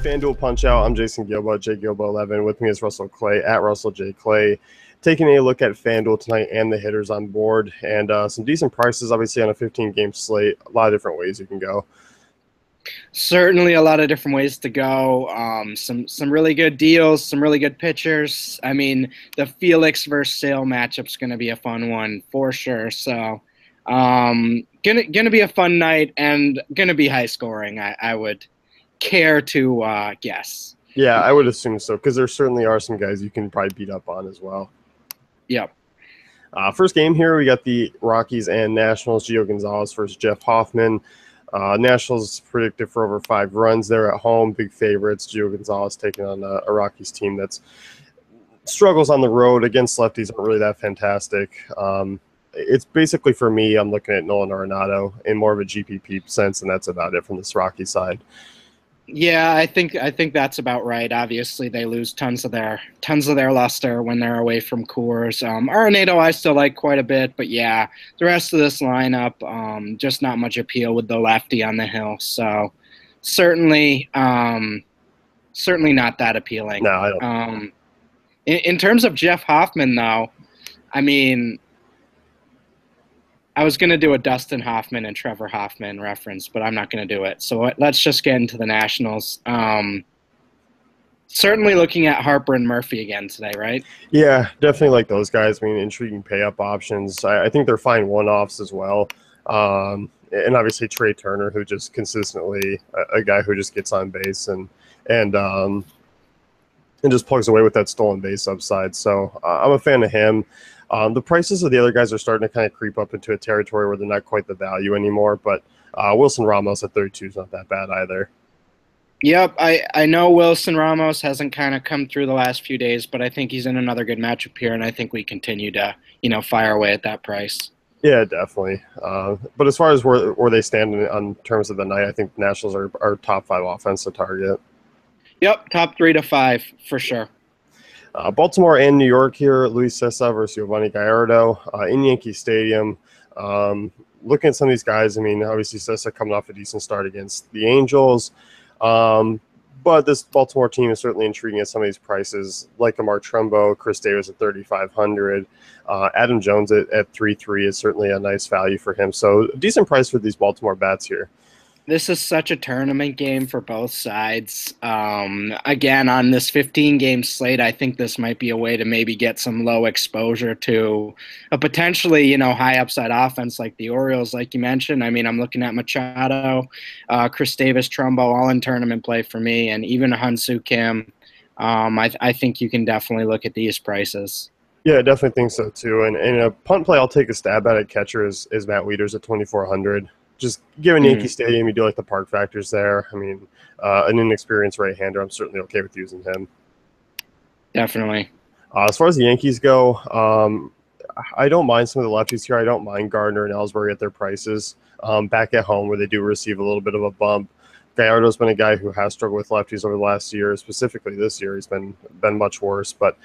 FanDuel Punch Out. I'm Jason Gilbo, JGilbo11. With me is Russell Clay at Russell J Clay. Taking a look at FanDuel tonight and the hitters on board, and some decent prices, obviously, on a 15-game slate. A lot of different ways you can go. Certainly a lot of different ways to go. Some really good deals, some really good pitchers. I mean, the Felix versus Sale matchup's going to be a fun one for sure. So, gonna be a fun night and gonna be high scoring. I would care to guess. Yeah, I would assume so, because there certainly are some guys you can probably beat up on as well. Yep. First game here, we got the Rockies and Nationals. Gio Gonzalez versus Jeff Hoffman. Nationals predicted for over 5 runs. They're at home, big favorites. Gio Gonzalez taking on a Rockies team that's struggles on the road against lefties aren't really that fantastic. It's basically, for me, I'm looking at Nolan Arenado in more of a GPP sense, and that's about it from this Rocky side. Yeah, I think that's about right. Obviously, they lose tons of their luster when they're away from Coors. Arenado I still like quite a bit, but yeah, the rest of this lineup, just not much appeal with the lefty on the hill. So certainly not that appealing. No, I don't. In terms of Jeff Hoffman, though, I mean, I was going to do a Dustin Hoffman and Trevor Hoffman reference, but I'm not going to do it. So let's just get into the Nationals. Certainly looking at Harper and Murphy again today, right? Yeah, definitely like those guys. I mean, intriguing pay-up options. I think they're fine one-offs as well. And obviously Trey Turner, who just consistently a guy who just gets on base and just plugs away with that stolen base upside. So I'm a fan of him. The prices of the other guys are starting to kind of creep up into a territory where they're not quite the value anymore, but Wilson Ramos at 32 is not that bad either. Yep, I know Wilson Ramos hasn't kind of come through the last few days, but I think he's in another good matchup here, and I think we continue to, fire away at that price. Yeah, definitely. But as far as where they stand on terms of the night, I think the Nationals are top 5 offense to target. Yep, top 3 to 5 for sure. Baltimore and New York here, Luis Cessa versus Giovanni Gallardo in Yankee Stadium. Looking at some of these guys, I mean, obviously Cessa coming off a decent start against the Angels. But this Baltimore team is certainly intriguing at some of these prices, like a Mark Trumbo, Chris Davis at 3,500. Adam Jones at 3.3 is certainly a nice value for him. So decent price for these Baltimore bats here. This is such a tournament game for both sides. Again, on this 15-game slate, I think this might be a way to maybe get some low exposure to a potentially, high upside offense like the Orioles, like you mentioned. I mean, I'm looking at Machado, Chris Davis, Trumbo, all in tournament play for me, and even Hyun-Soo Kim. I think you can definitely look at these prices. Yeah, I definitely think so too. And in a punt play, I'll take a stab at catcher is Matt Wieters at 2,400. Just given Yankee Stadium, you do like the park factors there. I mean, an inexperienced right-hander, I'm certainly okay with using him. Definitely. As far as the Yankees go, I don't mind some of the lefties here. I don't mind Gardner and Ellsbury at their prices. Back at home where they do receive a little bit of a bump. Gallardo's been a guy who has struggled with lefties over the last year. Specifically this year, he's been much worse. But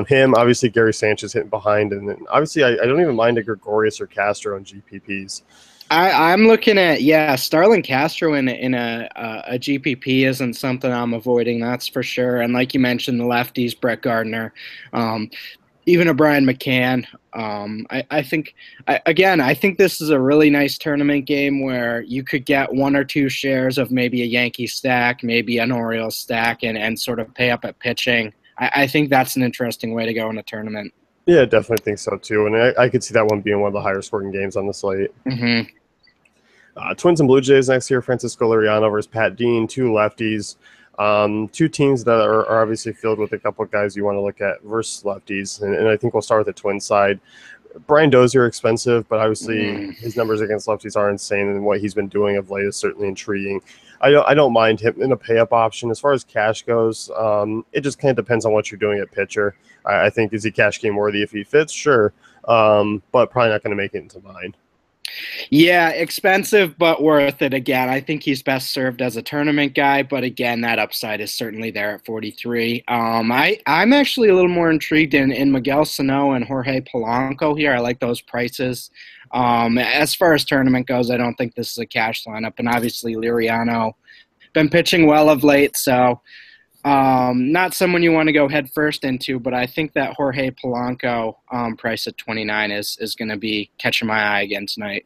him, obviously Gary Sanchez hitting behind. And then obviously I don't even mind a Gregorius or Castro in GPPs. I'm looking at, Starlin Castro in a GPP isn't something I'm avoiding, that's for sure. And like you mentioned, the lefties, Brett Gardner, even a Brian McCann. I think this is a really nice tournament game where you could get 1 or 2 shares of maybe a Yankee stack, maybe an Orioles stack, and sort of pay up at pitching. I think that's an interesting way to go in a tournament. Yeah, definitely think so too. And I could see that one being one of the higher scoring games on the slate. Mm-hmm. Twins and Blue Jays next year, Francisco Liriano versus Pat Dean, 2 lefties. 2 teams that are obviously filled with a couple of guys you want to look at versus lefties. And I think we'll start with the Twins side. Brian Dozier expensive, but obviously his numbers against lefties are insane, and what he's been doing of late is certainly intriguing. I don't mind him in a pay-up option. As far as cash goes, it just kind of depends on what you're doing at pitcher. I think, is he cash game worthy if he fits? Sure, but probably not going to make it into mine. Yeah, expensive, but worth it. Again, I think he's best served as a tournament guy, but again, that upside is certainly there at 43. I'm actually a little more intrigued in Miguel Sano and Jorge Polanco here. I like those prices. As far as tournament goes, I don't think this is a cash lineup, and obviously Liriano been pitching well of late, so not someone you want to go head first into, but I think that Jorge Polanco price at 29 is going to be catching my eye again tonight.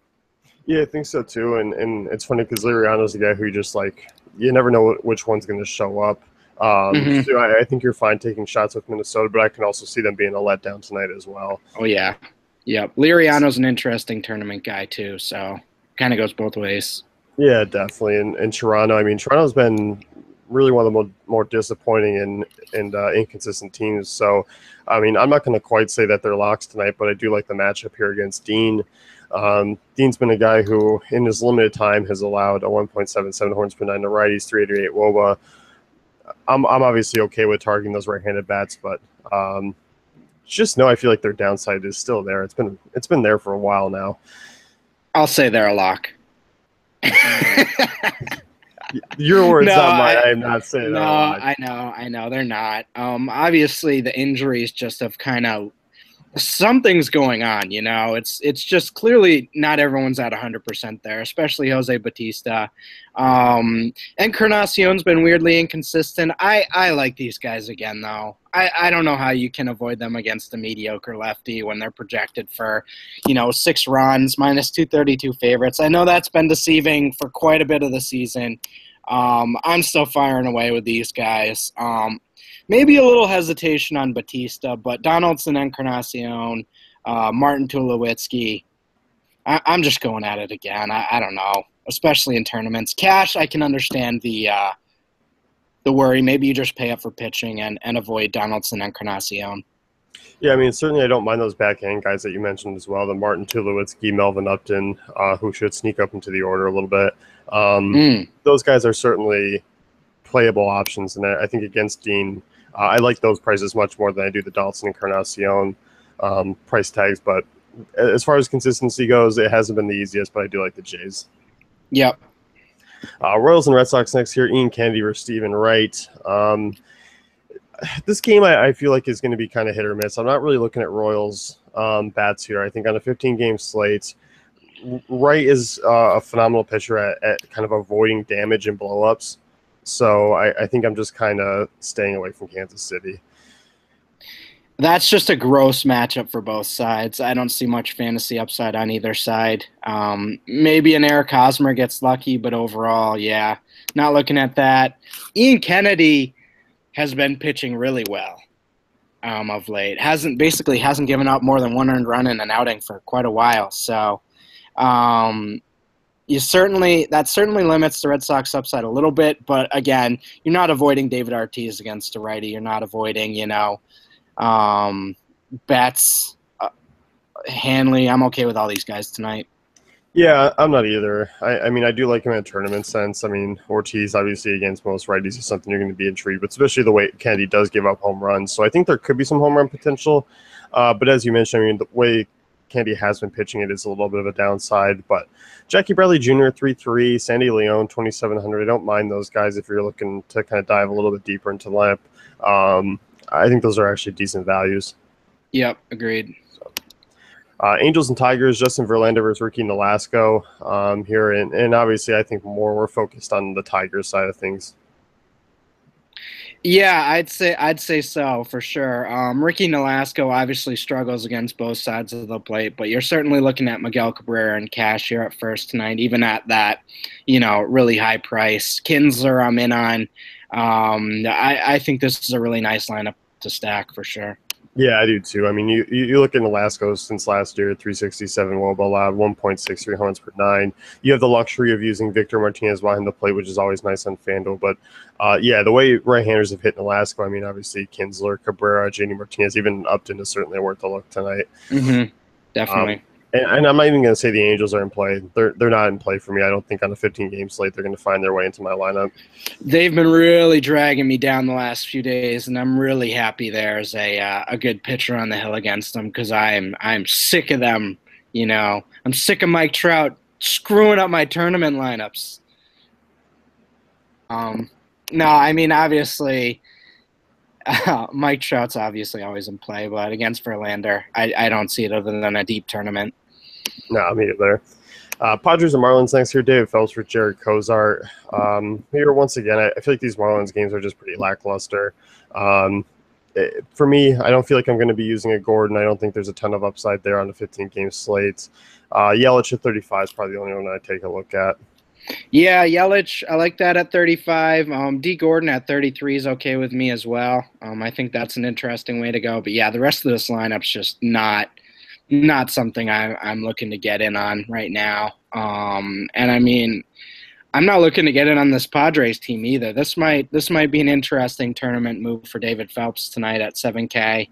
Yeah, I think so too. And it's funny because Liriano's the guy who just like you never know which one's going to show up. So I think you're fine taking shots with Minnesota, but I can also see them being a letdown tonight as well. Oh yeah, yep. Liriano's an interesting tournament guy too, so kind of goes both ways. Yeah, definitely. And Toronto, I mean, Toronto's been really one of the more disappointing and inconsistent teams. So, I mean, I'm not going to quite say that they're locks tonight, but I do like the matchup here against Dean. Dean's been a guy who, in his limited time, has allowed a 1.77 horns per nine to righties, 388 WOBA. I'm obviously okay with targeting those right-handed bats, but just know I feel like their downside is still there. It's been there for a while now. I'll say they're a lock. Your words, not mine. I am not saying that. No, I know they're not. Obviously the injuries just have kind of something's going on, you know. It's just clearly not everyone's at 100% there, especially Jose Bautista. And Encarnacion's been weirdly inconsistent. I like these guys again, though. I don't know how you can avoid them against a mediocre lefty when they're projected for, 6 runs, minus 232 favorites. I know that's been deceiving for quite a bit of the season. I'm still firing away with these guys. Maybe a little hesitation on Bautista, but Donaldson, Encarnacion, Martin Tulowitzki, I'm just going at it again. I don't know, especially in tournaments. Cash, I can understand the worry. Maybe you just pay up for pitching and avoid Donaldson, Encarnacion. Yeah, I mean, certainly I don't mind those backhand guys that you mentioned as well, the Martin Tulowitzki, Melvin Upton, who should sneak up into the order a little bit. Those guys are certainly playable options, and I think against Dean, I like those prices much more than I do the Donaldson and Encarnacion price tags. But as far as consistency goes, it hasn't been the easiest, but I do like the Jays. Yep. Royals and Red Sox next here. Ian Kennedy versus Stephen Wright. This game I feel like is going to be kind of hit or miss. I'm not really looking at Royals bats here. I think on a 15-game slate, Wright is a phenomenal pitcher at kind of avoiding damage and blow-ups. So I think I'm just kind of staying away from Kansas City. That's just a gross matchup for both sides. I don't see much fantasy upside on either side. Maybe an Eric Hosmer gets lucky, but overall, yeah, not looking at that. Ian Kennedy has been pitching really well of late. Hasn't given up more than 1 earned run in an outing for quite a while. So that certainly limits the Red Sox upside a little bit. But again, you're not avoiding David Ortiz against a righty. You're not avoiding, Betts, Hanley. I'm okay with all these guys tonight. Yeah, I'm not either. I mean, I do like him in a tournament sense. I mean, Ortiz, obviously, against most righties is something you're going to be intrigued with, especially the way Kennedy does give up home runs. So I think there could be some home run potential. But as you mentioned, I mean, the way Kennedy has been pitching it is a little bit of a downside. But Jackie Bradley Jr., 3.3, Sandy Leon, 2,700. I don't mind those guys if you're looking to kind of dive a little bit deeper into the lineup. I think those are actually decent values. Yep, agreed. Angels and Tigers, Justin Verlander versus Ricky Nolasco here. And obviously, I think we're focused on the Tigers side of things. Yeah, I'd say so for sure. Ricky Nolasco obviously struggles against both sides of the plate, but you're certainly looking at Miguel Cabrera and Cash here at first tonight, even at that, really high price. Kinsler, I'm in on. I think this is a really nice lineup to stack for sure. Yeah, I do too. I mean, you look at Nolasco since last year, 367 WOBA allowed, 1.63 homers per nine. You have the luxury of using Victor Martinez behind the plate, which is always nice on FanDuel. But, the way right-handers have hit Nolasco, I mean, obviously Kinsler, Cabrera, JD Martinez, even Upton is certainly worth a look tonight. Mm-hmm. Definitely. And I'm not even going to say the Angels are in play. They're not in play for me. I don't think on a 15-game slate they're going to find their way into my lineup. They've been really dragging me down the last few days, and I'm really happy there's a good pitcher on the hill against them because I'm sick of them. I'm sick of Mike Trout screwing up my tournament lineups. No, I mean obviously. Mike Trout's obviously always in play, but against Verlander, I don't see it other than a deep tournament. No, me either. Padres and Marlins next here. David Phelps for Jared Kozart. Here, once again, I feel like these Marlins games are just pretty lackluster. For me, I don't feel like I'm going to be using a Gordon. I don't think there's a ton of upside there on the 15-game slate. Yelich at 35 is probably the only one I take a look at. Yeah, Yelich, I like that at 35. D. Gordon at 33 is okay with me as well. I think that's an interesting way to go. But yeah, the rest of this lineup's just not something I'm looking to get in on right now. And I mean, I'm not looking to get in on this Padres team either. This might be an interesting tournament move for David Phelps tonight at 7K.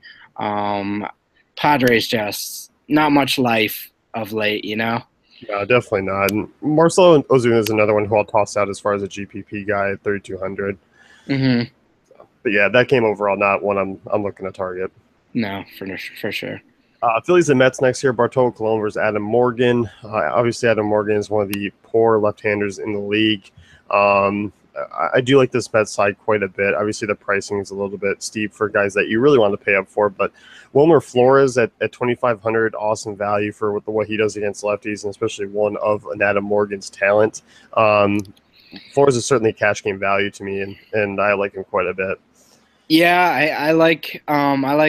Padres just not much life of late, you know? No, definitely not. And Marcelo Ozuna is another one who I'll toss out as far as a GPP guy at 3,200. Mm-hmm. But yeah, that game overall not one I'm looking to target. No, for sure. Phillies and Mets next year. Bartolo Colon versus Adam Morgan. Obviously, Adam Morgan is one of the poor left-handers in the league. I do like this Mets side quite a bit. Obviously, the pricing is a little bit steep for guys that you really want to pay up for. But Wilmer Flores at 2,500, awesome value for what he does against lefties, and especially one of an Adam Morgan's talent. Flores is certainly cash game value to me, and I like him quite a bit. Yeah, I like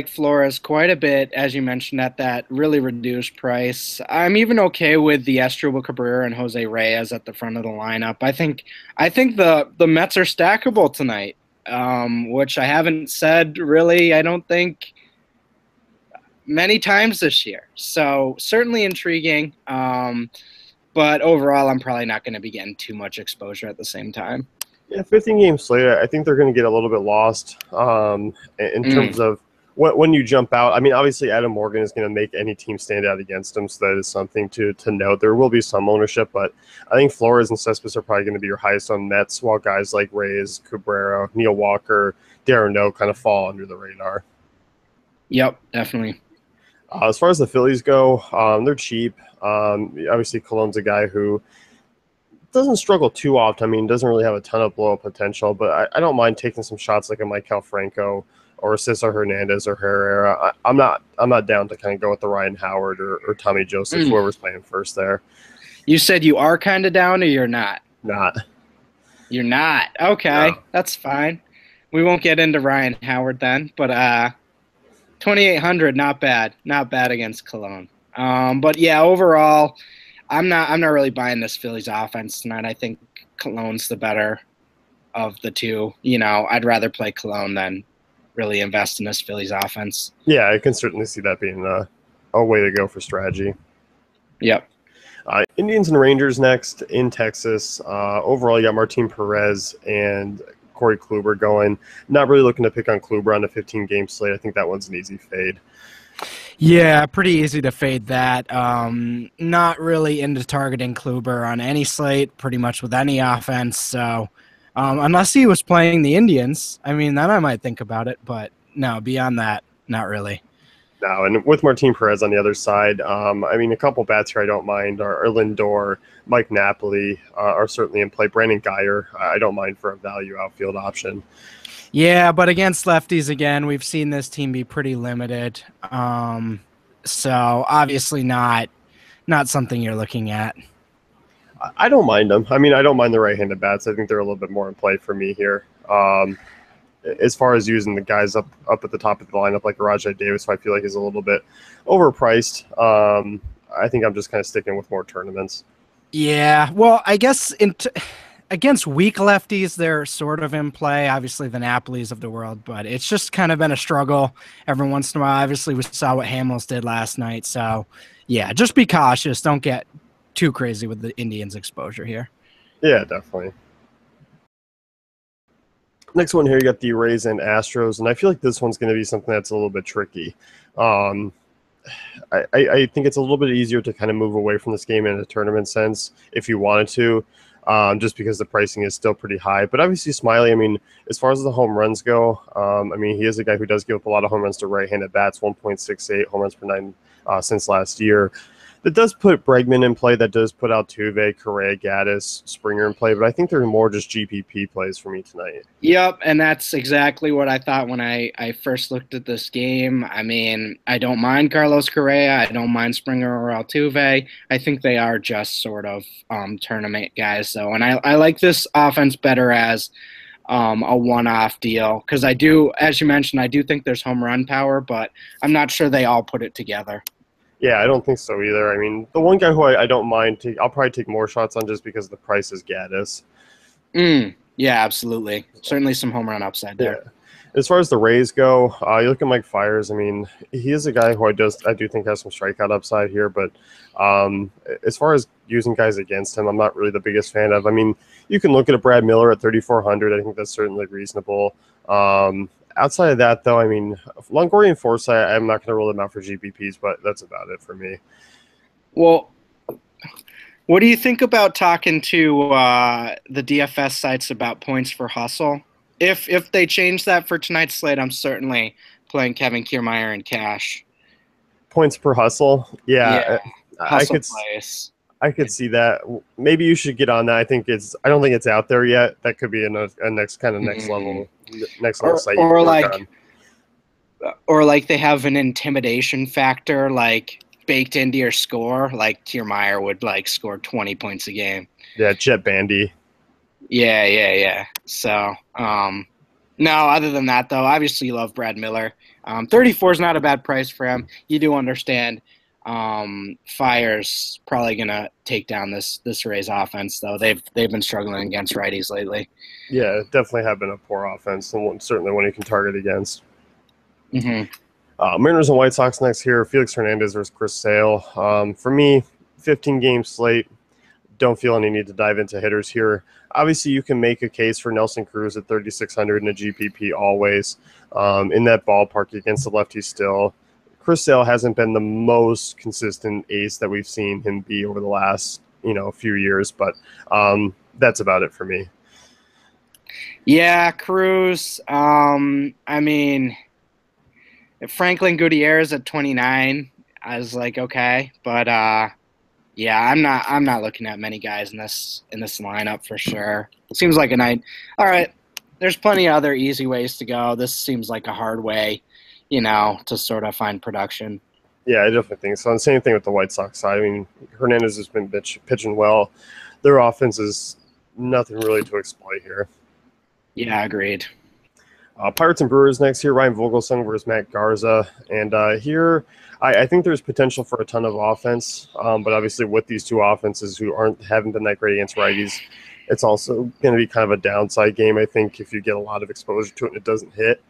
Flores quite a bit, as you mentioned, at that really reduced price. I'm even okay with the Asdrubal Cabrera and Jose Reyes at the front of the lineup. I think the Mets are stackable tonight, which I haven't said really, I don't think, many times this year. So certainly intriguing, but overall I'm probably not going to be getting too much exposure at the same time. Yeah, 15-game slate, I think they're going to get a little bit lost in terms of when you jump out. I mean, obviously, Adam Morgan is going to make any team stand out against him, so that is something to note. There will be some ownership, but I think Flores and Cespedes are probably going to be your highest on Mets, while guys like Reyes, Cabrera, Neil Walker, Darren No kind of fall under the radar. Yep, definitely. As far as the Phillies go, they're cheap. Obviously, Colon's a guy who doesn't struggle too often. I mean, doesn't really have a ton of blow-up potential, but I don't mind taking some shots like a Maikel Franco or Cesar Hernandez or Herrera. I'm not down to kind of go with the Ryan Howard or Tommy Joseph, whoever's playing first there. You said you are kind of down, or you're not? Not. You're not. Okay, no. That's fine. We won't get into Ryan Howard then, but 2,800, not bad against Cologne. But yeah, overall, I'm not really buying this Phillies offense tonight. I think Cologne's the better of the two. You know, I'd rather play Cologne than really invest in this Phillies offense. Yeah, I can certainly see that being a way to go for strategy. Yep. Indians and Rangers next in Texas. Overall, you got Martin Perez and Corey Kluber going. Not really looking to pick on Kluber on a 15-game slate. I think that one's an easy fade. Yeah, pretty easy to fade that. Not really into targeting Kluber on any slate, pretty much with any offense. So unless he was playing the Indians, I mean, then I might think about it. But no, beyond that, not really. No, and with Martin Perez on the other side, I mean, a couple bats here I don't mind are Lindor, Mike Napoli are certainly in play. Brandon Guyer, I don't mind for a value outfield option. Yeah, but against lefties, again, we've seen this team be pretty limited. So obviously not something you're looking at. I don't mind them. I mean, I don't mind the right-handed bats. I think they're a little bit more in play for me here. As far as using the guys up at the top of the lineup like Rajai Davis, who I feel like is a little bit overpriced. I think I'm just kind of sticking with more tournaments. Yeah, well, I guess against weak lefties, they're sort of in play. Obviously, the Napolis of the world, but it's just kind of been a struggle every once in a while. Obviously, we saw what Hamels did last night. So, yeah, just be cautious. Don't get too crazy with the Indians' exposure here. Yeah, definitely. Next one here, you got the Rays and Astros, and I feel like this one's going to be something that's a little bit tricky. I think it's a little bit easier to kind of move away from this game in a tournament sense if you wanted to, just because the pricing is still pretty high. But obviously, Smiley, I mean, as far as the home runs go, I mean, he is a guy who does give up a lot of home runs to right-handed bats, 1.68 home runs per nine since last year. That does put Bregman in play. That does put Altuve, Correa, Gaddis, Springer in play. But I think they're more just GPP plays for me tonight. Yep, and that's exactly what I thought when I first looked at this game. I mean, I don't mind Carlos Correa. I don't mind Springer or Altuve. I think they are just sort of tournament guys, though. And I like this offense better as a one-off deal because I do, as you mentioned, I do think there's home run power, but I'm not sure they all put it together. Yeah, I don't think so either. I mean, the one guy who I don't mind, I'll probably take more shots on just because the price is Gaddis. Yeah, absolutely. Certainly some home run upside there. Yeah. As far as the Rays go, you look at Mike Fiers. I mean, he is a guy who I do think has some strikeout upside here. But as far as using guys against him, I'm not really the biggest fan of. I mean, you can look at a Brad Miller at 3,400. I think that's certainly reasonable. Outside of that, though, I mean, Longoria and Forsythe, I'm not going to rule them out for GPPs, but that's about it for me. Well, what do you think about talking to the DFS sites about points for hustle? If they change that for tonight's slate, I'm certainly playing Kevin Kiermaier in cash. Points per hustle? Yeah. Hustle place. I could see that. Maybe you should get on that. I don't think it's out there yet. That could be a next level site. Or like they have an intimidation factor like baked into your score. Like Kiermaier would like score 20 points a game. Yeah, Jet Bandy. Yeah. So, no, other than that, though, obviously you love Brad Miller. 34 is not a bad price for him. You do understand Fiers probably going to take down this Rays offense, though. They've been struggling against righties lately. Yeah, definitely have been a poor offense, and certainly one you can target against. Mariners and White Sox next here. Felix Hernandez versus Chris Sale. For me, 15-game slate. Don't feel any need to dive into hitters here. Obviously, you can make a case for Nelson Cruz at 3,600 in a GPP always. In that ballpark against the lefties still. Chris Sale hasn't been the most consistent ace that we've seen him be over the last few years, but that's about it for me. Yeah, Cruz. I mean, if Franklin Gutierrez at 29, I was like, okay, but yeah, I'm not looking at many guys in this lineup for sure. It seems like a night. All right, there's plenty of other easy ways to go. This seems like a hard way, to sort of find production. Yeah, I definitely think so. And same thing with the White Sox side. I mean, Hernandez has been pitching well. Their offense is nothing really to exploit here. Yeah, agreed. Pirates and Brewers next here. Ryan Vogelsong versus Matt Garza. And here, I think there's potential for a ton of offense. But obviously with these two offenses who haven't been that great against righties, it's also going to be kind of a downside game, I think, if you get a lot of exposure to it and it doesn't hit.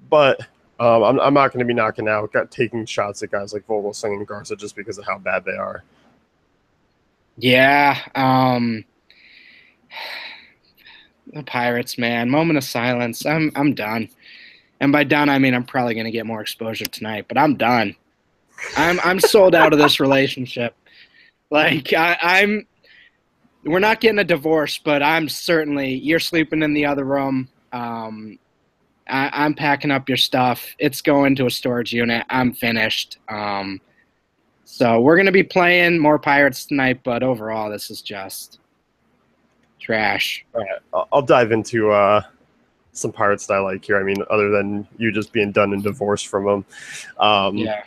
But I'm not going to be taking shots at guys like Vogelsong and Garza just because of how bad they are. Yeah. The Pirates, man. Moment of silence. I'm done. And by done, I mean I'm probably going to get more exposure tonight, but I'm done. I'm sold out of this relationship. Like we're not getting a divorce, but you're sleeping in the other room. I'm packing up your stuff. It's going to a storage unit. I'm finished. So we're going to be playing more Pirates tonight, but overall this is just trash. All right, I'll dive into some Pirates that I like here. I mean, other than you just being done and divorced from them. Yeah.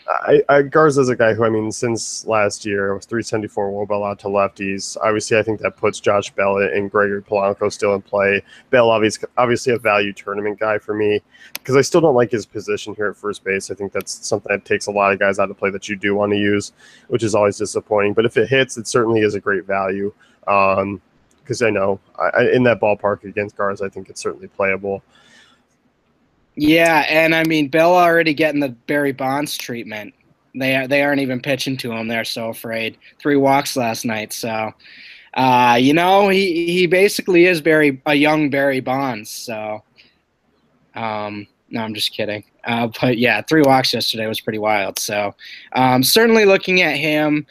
Garza's a guy who, I mean, since last year, was 374 WOBA allowed to lefties. Obviously, I think that puts Josh Bell and Gregory Polanco still in play. Bell, obviously a value tournament guy for me because I still don't like his position here at first base. I think that's something that takes a lot of guys out of play that you do want to use, which is always disappointing. But if it hits, it certainly is a great value. Because I know in that ballpark against Garza, I think it's certainly playable. Yeah, and I mean, Bell already getting the Barry Bonds treatment. They aren't even pitching to him. They're so afraid. 3 walks last night. So, he basically is a young Barry Bonds. So, no, I'm just kidding. But yeah, 3 walks yesterday was pretty wild. So, certainly looking at him.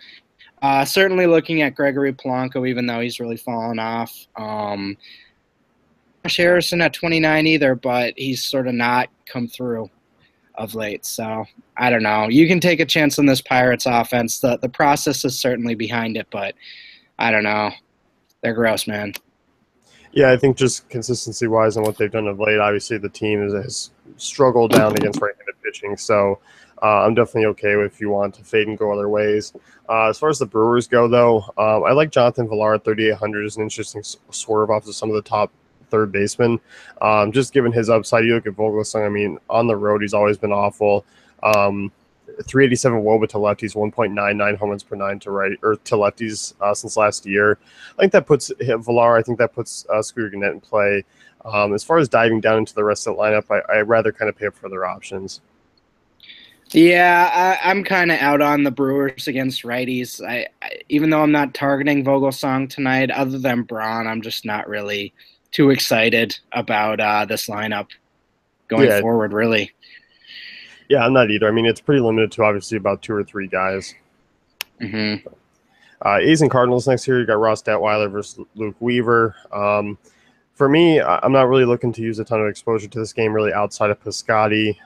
Certainly looking at Gregory Polanco, even though he's really fallen off. Josh Harrison at 29 either, but he's sort of not come through. of late. So I don't know. You can take a chance on this Pirates offense. The process is certainly behind it, but I don't know. They're gross, man. Yeah, I think just consistency-wise and what they've done of late, obviously the team has struggled down against right-handed pitching. So I'm definitely okay if you want to fade and go other ways. As far as the Brewers go, though, I like Jonathan Villar at 3,800 is an interesting swerve off of some of the top third basemen. Just given his upside, you look at Vogelsong, I mean, on the road, he's always been awful. 387 WOBA to lefties, 1.99 home runs per nine to right or to lefties since last year. I think that puts Villar. I think that puts Scooter Gennett in play. As far as diving down into the rest of the lineup, I'd rather kind of pay up for other options. Yeah, I'm kind of out on the Brewers against righties. I even though I'm not targeting Vogelsong tonight, other than Braun, I'm just not really too excited about this lineup going forward, really. Yeah, I'm not either. I mean, it's pretty limited to obviously about 2 or 3 guys. Mm-hmm. A's and Cardinals next year. You got Ross Detweiler versus Luke Weaver. For me, I'm not really looking to use a ton of exposure to this game really outside of Piscotty.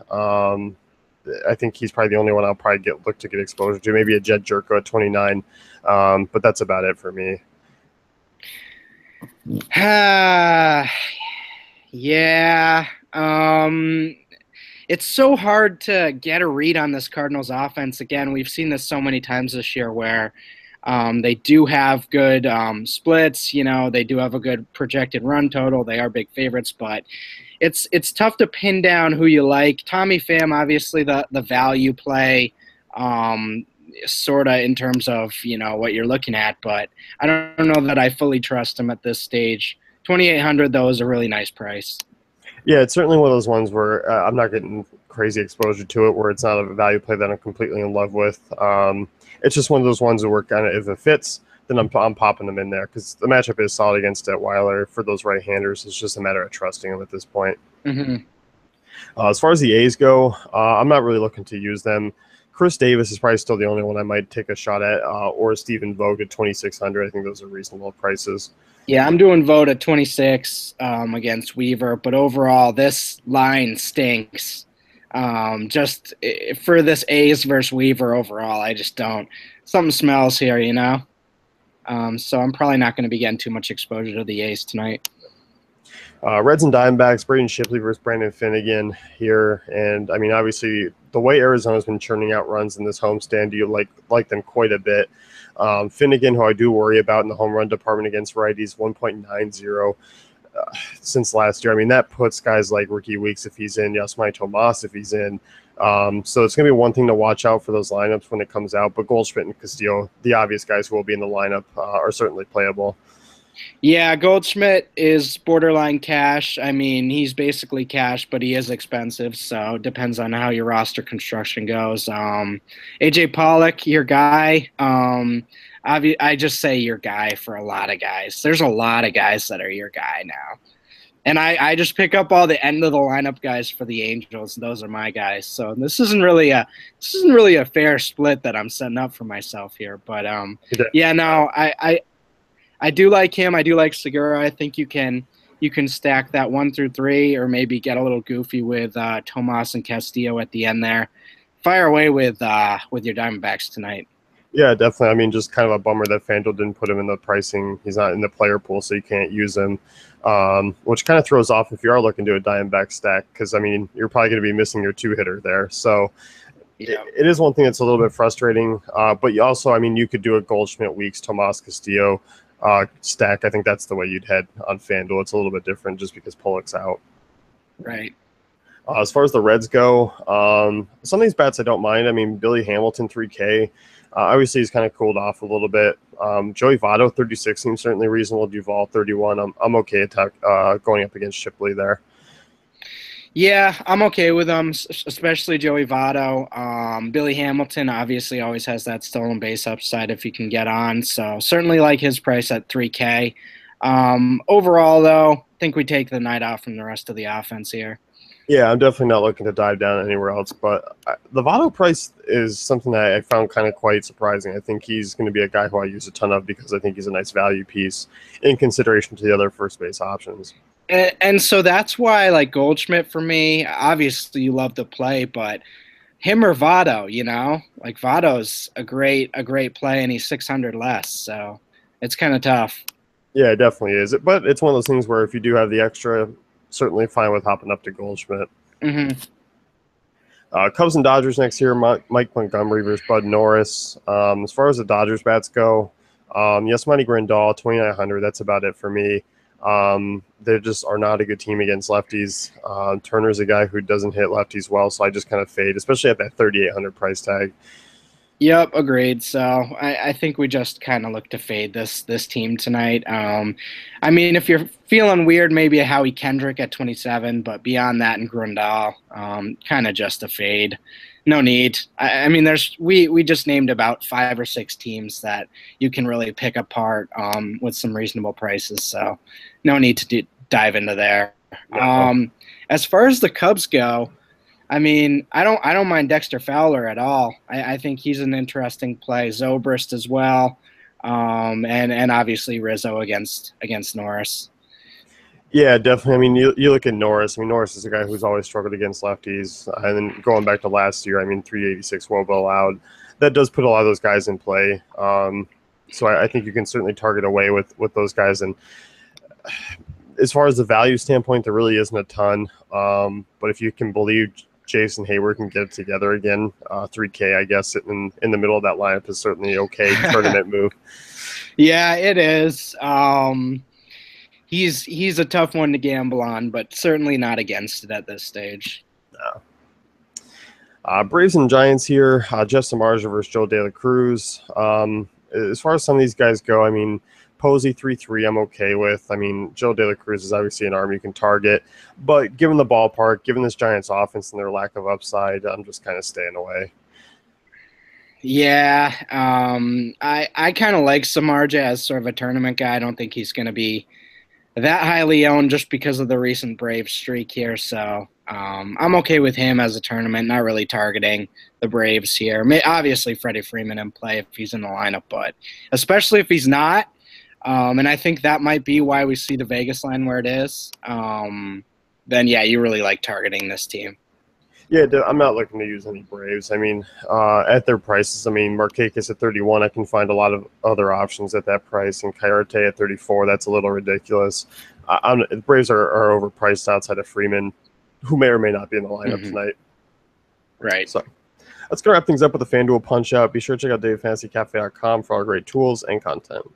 I think he's probably the only one I'll probably look to get exposure to. Maybe a Jed Jerko at 29, but that's about it for me. Yeah. It's so hard to get a read on this Cardinals offense. Again, we've seen this so many times this year where they do have good splits. You know, they do have a good projected run total. They are big favorites, but it's tough to pin down who you like. Tommy Pham, obviously the value play, sort of in terms of, you know, what you're looking at, but I don't know that I fully trust him at this stage. 2,800 though is a really nice price. Yeah, it's certainly one of those ones where I'm not getting crazy exposure to it, where it's not a value play that I'm completely in love with. It's just one of those ones where kind of if it fits, then I'm popping them in there because the matchup is solid against Detweiler for those right-handers. It's just a matter of trusting them at this point. Mm-hmm. As far as the A's go, I'm not really looking to use them. Chris Davis is probably still the only one I might take a shot at, or Stephen Vogt at 2,600. I think those are reasonable prices. Yeah, I'm doing Vogt at 26 against Weaver, but overall, this line stinks. Just for this A's versus Weaver overall, I just don't. Something smells here, you know? So I'm probably not going to be getting too much exposure to the A's tonight. Reds and Diamondbacks, Braden Shipley versus Brandon Finnegan here. And, I mean, obviously, the way Arizona's been churning out runs in this homestand, you like them quite a bit. Finnegan, who I do worry about in the home run department against righties, 1.90 since last year. I mean, that puts guys like Ricky Weeks if he's in, Yasmani Tomas if he's in. So it's going to be one thing to watch out for those lineups when it comes out. But Goldschmidt and Castillo, the obvious guys who will be in the lineup, are certainly playable. Yeah, Goldschmidt is borderline cash. I mean, he's basically cash, but he is expensive, so it depends on how your roster construction goes. AJ Pollock, your guy. I just say your guy for a lot of guys. There's a lot of guys that are your guy now. And I just pick up all the end of the lineup guys for the Angels. Those are my guys. So this isn't really a fair split that I'm setting up for myself here. But yeah, no, I do like him. I do like Segura. I think you can stack that 1 through 3, or maybe get a little goofy with Tomas and Castillo at the end there. Fire away with your Diamondbacks tonight. Yeah, definitely. I mean, just kind of a bummer that FanDuel didn't put him in the pricing. He's not in the player pool, so you can't use him, which kind of throws off if you are looking to a Diamondback stack because, I mean, you're probably going to be missing your 2-hitter there. So yeah. It is one thing that's a little bit frustrating, but you also, I mean, you could do a Goldschmidt, Weeks, Tomas, Castillo stack. I think that's the way you'd head on FanDuel. It's a little bit different just because Pollock's out. Right. As far as the Reds go, some of these bats I don't mind. I mean, Billy Hamilton, 3K. Obviously, he's kind of cooled off a little bit. Joey Votto, 36, seems certainly reasonable. Duvall, 31. I'm okay going up against Shipley there. Yeah, I'm okay with them, especially Joey Votto. Billy Hamilton obviously always has that stolen base upside if he can get on, so certainly like his price at 3K. Overall, though, I think we take the night off from the rest of the offense here. Yeah, I'm definitely not looking to dive down anywhere else, but the Votto price is something that I found kind of quite surprising. I think he's going to be a guy who I use a ton of because I think he's a nice value piece in consideration to the other first base options. And so that's why, like, Goldschmidt for me, obviously you love the play, but him or Votto, like Votto's a great play, and he's 600 less, so it's kind of tough. Yeah, it definitely is. But it's one of those things where if you do have the extra, certainly fine with hopping up to Goldschmidt. Hmm. Cubs and Dodgers next year. Mike Montgomery versus Bud Norris. As far as the Dodgers bats go, Yasmani Grandal 2,900. That's about it for me. They just are not a good team against lefties. Turner's a guy who doesn't hit lefties well, so I just kind of fade, especially at that 3,800 price tag. Yep, agreed. So I think we just kind of look to fade this team tonight. I mean, if you're feeling weird, maybe a Howie Kendrick at 27, but beyond that and Grandal, kind of just a fade. No need. I mean, we just named about 5 or 6 teams that you can really pick apart with some reasonable prices. So no need to dive into there. No. As far as the Cubs go, I mean, I don't mind Dexter Fowler at all. I think he's an interesting play. Zobrist as well, and obviously Rizzo against Norris. Yeah, definitely. I mean, you look at Norris. I mean, Norris is a guy who's always struggled against lefties. And then going back to last year, I mean, 386 WOBA allowed. That does put a lot of those guys in play. So I think you can certainly target away with those guys. And as far as the value standpoint, there really isn't a ton. But if you can believe Jason Hayward can get it together again, 3K, I guess, in the middle of that lineup is certainly okay tournament move. Yeah, it is. He's a tough one to gamble on, but certainly not against it at this stage. Braves and Giants here. Jeff Samardzija versus Joe De La Cruz. As far as some of these guys go, I mean, Posey 3-3 I'm okay with. I mean, Joe De La Cruz is obviously an arm you can target. But given the ballpark, given this Giants offense and their lack of upside, I'm just kind of staying away. Yeah, I kind of like Samardzija as sort of a tournament guy. I don't think he's going to be that highly owned just because of the recent Brave streak here. So I'm okay with him as a tournament, not really targeting the Braves here. Obviously, Freddie Freeman in play if he's in the lineup, but especially if he's not, and I think that might be why we see the Vegas line where it is, then, yeah, you really like targeting this team. Yeah, I'm not looking to use any Braves. I mean, at their prices, I mean, Markakis at 31, I can find a lot of other options at that price, and Coyote at 34, that's a little ridiculous. The Braves are overpriced outside of Freeman, who may or may not be in the lineup tonight. Right. So let's go wrap things up with a FanDuel Punch-Out. Be sure to check out DaveFantasyCafe.com for all great tools and content.